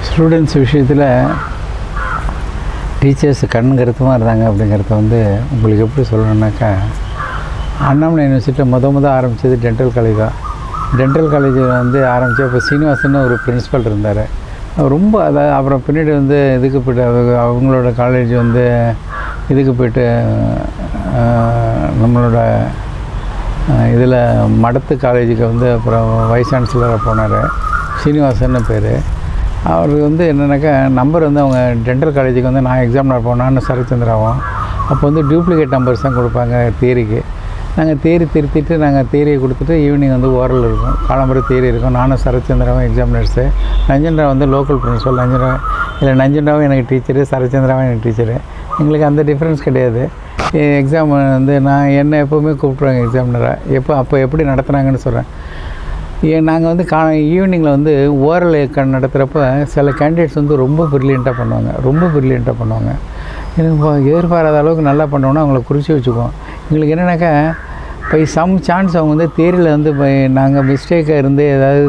Students விஷயத்தில் teachers கண் கருத்துமாக இருந்தாங்க அப்படிங்கிறத வந்து உங்களுக்கு எப்படி சொல்லணுன்னாக்கா, அண்ணாமலை யூனிவர்சிட்டியில் முத ஆரம்பித்தது டென்டல் காலேஜ் தான். டென்டல் காலேஜில் வந்து ஆரம்பித்து அப்போ சீனிவாசன் ஒரு பிரின்ஸிபல் இருந்தார். ரொம்ப அப்புறம் பின்னாடி வந்து இதுக்கு போய்ட்டு அவங்களோட காலேஜ் வந்து இதுக்கு போய்ட்டு நம்மளோட இதில் மடத்து காலேஜுக்கு வந்து அப்புறம் வைஸ் சான்சலராக போனார். சீனிவாசன்னு பேர். அவருக்கு வந்து என்னென்னாக்கா நம்பர் வந்து அவங்க டென்டல் காலேஜுக்கு வந்து நான் எக்ஸாமினர் போனான்னு சரச்சந்திராவும் அப்போ வந்து டூப்ளிகேட் நம்பர்ஸ் தான் கொடுப்பாங்க தியரிக்கு. நாங்கள் தியரி திருத்திட்டு நாங்கள் தியரியை கொடுத்துட்டு ஈவினிங் வந்து ஓரல் இருக்கும், காலம்புரை தியரி இருக்கும். நானும் சரச்சந்திராவும் எக்ஸாமினர்ஸு. நஞ்சன்ராவ் வந்து லோக்கல் பிரின்சிபல். நஞ்சன்ராவும் எனக்கு டீச்சரு, சரச்சந்திராவும் எனக்கு டீச்சரு. எங்களுக்கு அந்த டிஃப்ரென்ஸ் கிடையாது. எக்ஸாம் வந்து என்னை எப்போவுமே கூப்பிட்ருவாங்க எக்ஸாமினராக. அப்போ எப்படி நடத்துனாங்கன்னு சொல்கிறேன். நாங்கள் வந்து ஈவினிங்கில் வந்து ஓரல் நடத்துகிறப்ப சில கேண்டிடேட்ஸ் வந்து ரொம்ப ப்ரில்லியண்ட்டாக பண்ணுவாங்க. எனக்கு எதிர்பாராத அளவுக்கு நல்லா பண்ணோன்னா அவங்கள குறித்து வச்சுக்குவோம். எங்களுக்கு என்னென்னாக்கா பை சம் சான்ஸ் அவங்க வந்து தேரியில் வந்து நாங்கள் மிஸ்டேக்காக இருந்து ஏதாவது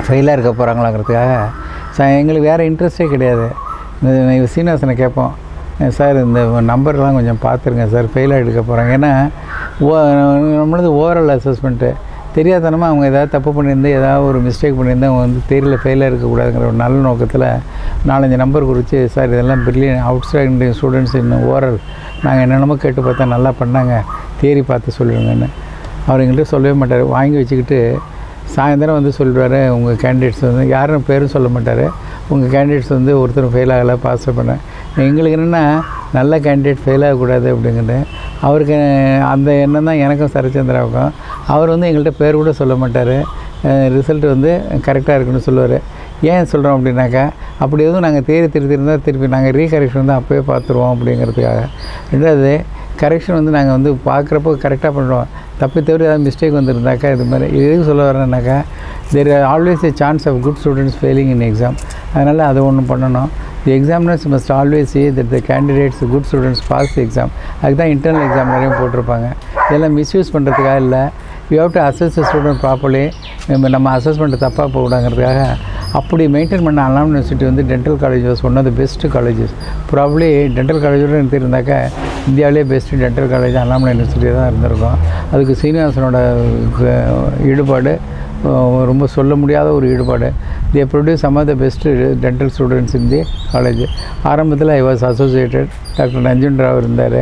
ஃபெயிலாக இருக்க போகிறாங்களாங்கிறதுக்காக எங்களுக்கு வேறு இன்ட்ரெஸ்ட்டே கிடையாது. சீனிவாசனை கேட்போம், சார் இந்த நம்பர்லாம் கொஞ்சம் பார்த்துருங்க சார், ஃபெயிலாக எடுக்க போகிறாங்க. ஏன்னா நம்மளது ஓவரால் அசஸ்மெண்ட்டு தெரியாதனமாக அவங்க ஏதாவது தப்பு பண்ணியிருந்து ஏதாவது ஒரு மிஸ்டேக் பண்ணியிருந்து அவங்க வந்து தேரியில் ஃபெயிலாக இருக்கக்கூடாதுங்கிற ஒரு நல்ல நோக்கத்தில் 4-5 நம்பர் குறித்து, சார் இதெல்லாம் பிரில்லியன் அவுட்ஸ்டாண்டிங் ஸ்டூடெண்ட்ஸ் இன்னும் ஓரல் நாங்கள் என்னென்னமோ கேட்டு பார்த்தா நல்லா பண்ணாங்க, தேரி பார்த்து சொல்லுவாங்கன்னு. அவர் எங்கள்கிட்ட சொல்லவே மாட்டார். வாங்கி வச்சுக்கிட்டு சாயந்தரம் வந்து சொல்லிடுவார், உங்கள் கேண்டிடேட்ஸ் வந்து யாரும் பேரும் சொல்ல மாட்டார், உங்கள் கேண்டிடேட்ஸ் வந்து ஒருத்தர் ஃபெயில் ஆகலை, பாஸ் பண்ணேன். எங்களுக்கு என்னென்னா நல்ல கேண்டிடேட் ஃபெயில் ஆகக்கூடாது அப்படிங்கிறது அவருக்கு அந்த எண்ணம் தான் எனக்கும் சரச்சந்திராவுக்கும். அவர் வந்து எங்கள்கிட்ட பேர் கூட சொல்ல மாட்டார். ரிசல்ட் வந்து கரெக்டாக இருக்குன்னு சொல்லுவார். ஏன் சொல்கிறோம் அப்படின்னாக்கா, அப்படி எதுவும் நாங்கள் திருத்திருந்தால் திருப்பி நாங்கள் ரீகரெக்ஷன் தான் அப்போயே பார்த்துருவோம் அப்படிங்கிறதுக்காக. ரெண்டாவது கரெக்ஷன் வந்து நாங்கள் வந்து பார்க்குறப்போ கரெக்டாக பண்ணுறோம். தப்பி தவிர ஏதாவது மிஸ்டேக் வந்துருந்தாக்கா இது மாதிரி எதுக்கு சொல்ல வரேன்னாக்கா, there are always a chance of good students failing in exam. அதனால் அது ஒன்று பண்ணணும். The examiners must always see that the candidates good students pass the exam. அதுக்கு தான் இன்டர்னல் எக்ஸாம் நிறைய போட்டிருப்பாங்க. இதெல்லாம் மிஸ்யூஸ் பண்ணுறதுக்காக இல்லை. You have to assess the student properly. நம்ம அசஸ்மெண்ட்டு தப்பாக போகக்கூடாங்கிறதுக்காக அப்படி மெயின்டைன் பண்ண அண்ணாமலை யூனிவர்சிட்டி வந்து dental college was one of the best colleges. Probably dental காலேஜோடு எடுத்துருந்தாக்கா இந்தியாவிலே best dental college Annamalai university தான் இருந்திருக்கும். அதுக்கு சீனிவாசனோட ஈடுபாடு ரொம்ப சொல்ல முடியாத ஒரு ஈடுபாடு. They produce some of the best dental students in the college. ஆரம்பத்தில் I was associated. Doctor Nanjanrao இருந்தார்,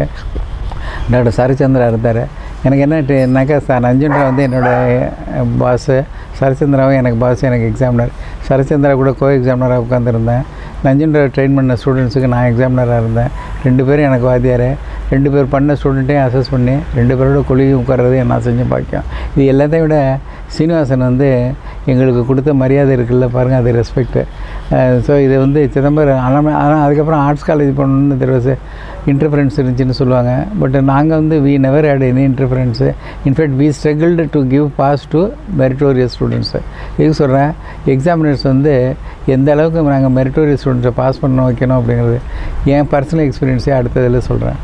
டாக்டர் சரச்சந்திரா இருந்தார். எனக்கு என்னன்னாக்கா நஞ்சன்ராவ் வந்து என்னோடய பாஸு, சரச்சந்திராவும் எனக்கு பாஸு, எனக்கு எக்ஸாமினர். சரச்சந்திரா கூட கோ எக்ஸாமினராக உட்காந்துருந்தேன். நஞ்சன்ராவ் ட்ரெயின் பண்ண ஸ்டூடெண்ட்ஸுக்கு நான் எக்ஸாமினராக இருந்தேன். 2 பேரும் எனக்கு வாத்தியார். 2 பேர் பண்ண ஸ்டூடெண்ட்டையும் அசஸ் பண்ணி 2 பேரோட கொள்கையும் உட்கார்றது நான் செஞ்ச பாக்கியம். இது எல்லாத்தையும் விட சீனிவாசன் வந்து எங்களுக்கு கொடுத்த மரியாதை இருக்குல்ல பாருங்கள், அது ரெஸ்பெக்ட்டு. ஸோ இது வந்து சிதம்பரம் ஆனால் அதுக்கப்புறம் ஆர்ட்ஸ் காலேஜ் போகணுன்னு தெரியாது, இன்டர்ஃபரன்ஸ் இருந்துச்சுன்னு சொல்லுவாங்க. பட் நாங்கள் வந்து we never had any interference. In fact we struggled to give pass to meritorious students. இதுக்கு சொல்கிறேன், எக்ஸாமினர்ஸ் வந்து எந்த அளவுக்கு நாங்கள் மெரிட்டோரியஸ் ஸ்டூடெண்ட்ஸை பாஸ் பண்ண வைக்கணும் அப்படிங்கிறது என் பர்சனல் எக்ஸ்பீரியன்ஸே அடுத்ததில் சொல்கிறேன்.